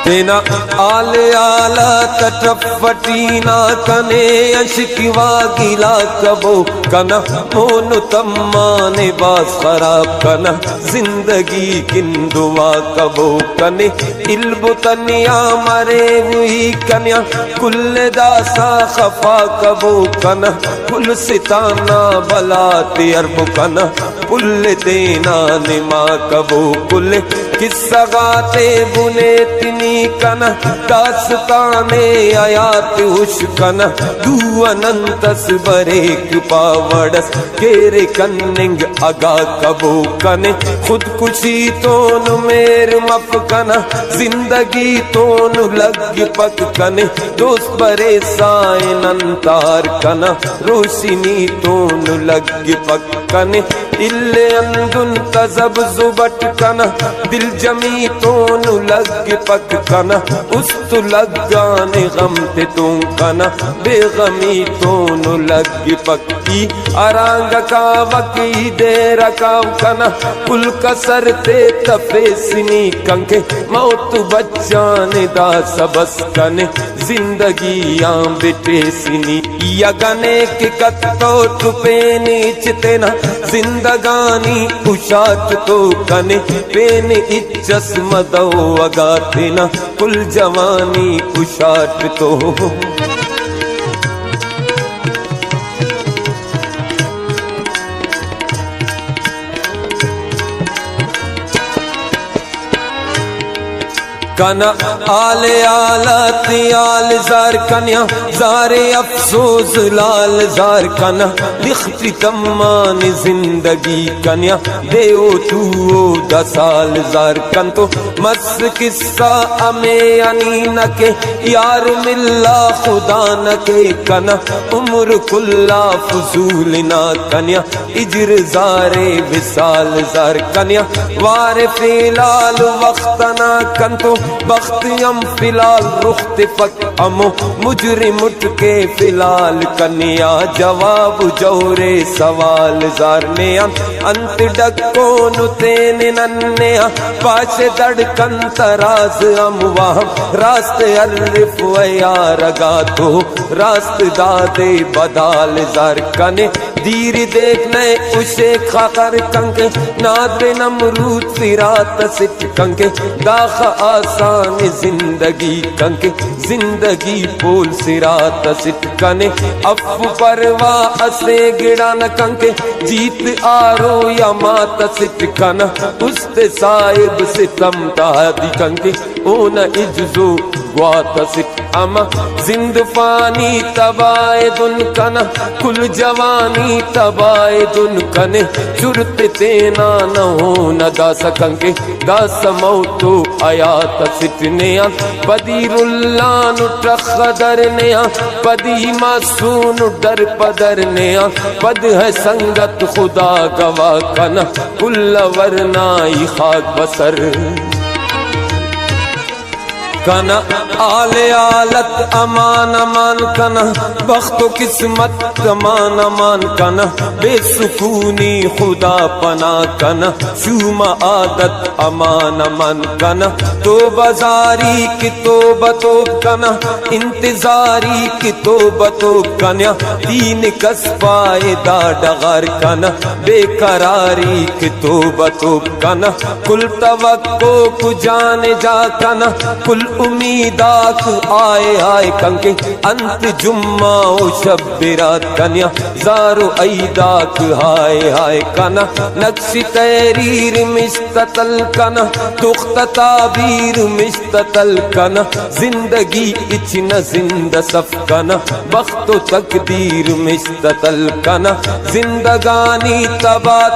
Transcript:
تینا آل آلا تٹفٹینا کنے اشکوا گلا کبو کنا مونو تمانے باس خراب کنا زندگی کندوا کبو کنے علب تنیا مرے ہوئی کنیا کل داسا خفا کبو کنا کل ستانا بلاتی عرب کنا کل دینا نما کبو کل قصہ گاتے بنے تنی کنا داستانے آیات ہوش کنا دو اننتس بریک پاوڑس کیرے کننگ اگا کبو کنے خود کشی تون میر مف کنا زندگی تون لگ پک کنے دوست برے سائن انتار کنا روشنی تون لگ پک کنے illے اندن تزب زبٹ کنا دل جمی تون لگ پک کنا است لگانے غم تے تون کنا بے غمی تون لگ پک کی آرانگ کا وکی دے رکاو کنا کل کسر تے تفیسنی کنکے موت بچانے دا سبس کنے زندگی آم بیٹے سنی یا گنے کی کتو تپینی چتنا زندگانی اشات تو کنے پین اچس مدو اگاتنا کل جوانی اشات تو کنا آل آلات آل زار کنیا زار افسوس لال زار کنا لختی تمان زندگی کنیا دیو تو دا سال زار کن تو مس قصہ امے انی نکے یار ملا خدا نکے کنا عمر کلا فضول نا کنیا اجر زار وصال زار کنیا وار فیلال وقت نا کن تو بختیم فلال رخت فک امو مجرم اٹھ کے فلال کنیا جواب جورے سوال زارنیا انت ڈکو نتین ننیا پاش دڑکن تراز امواہم راست عرف ویار گاتو راست دادے بدال زار کنے دیر دیکھنے اسے خاکر کنکے نادر نمرود فرات سٹ کنکے داخ آسان زندگی کنکے زندگی پول سرات سٹ کنے افو پروا اسے گڑان کنکے جیت آرو یا مات سٹ کنا است صاحب ستم تادی کنکے اون اجزو گوات سٹ اما زند فانی تبائے دن کنا کل جوانی تبائے دن کنے چرت تینا نہ ہونا دا سکنکے دا سموتو آیات ستنیا بدیر اللہ نٹرخ درنیا بدی معصون ڈر پدرنیا بد ہے سنگت خدا گوا کنا کل ورنائی خاک بسر کنا آل آلت امان امان کنا بخت و قسمت امان امان کنا بے سکونی خدا پنا کنا شوم عادت امان امان کنا توبہ زاری کی توبہ توب کنا انتظاری کی توبہ توب کنا دین کس پائے دا ڈغار کنا بے قراری کی توبہ توب کنا کل توقع کو جانے جا کنا کل امیداک آئے آئے کنکے انت جمعہ و شب برات کنیا زارو ایداک ہائے ہائے کنا نقش تحریر مشتتل کنا تخت تعبیر مشتتل کنا زندگی اچنا زندہ صف کنا بخت و تقدیر مشتتل کنا زندگانی تبات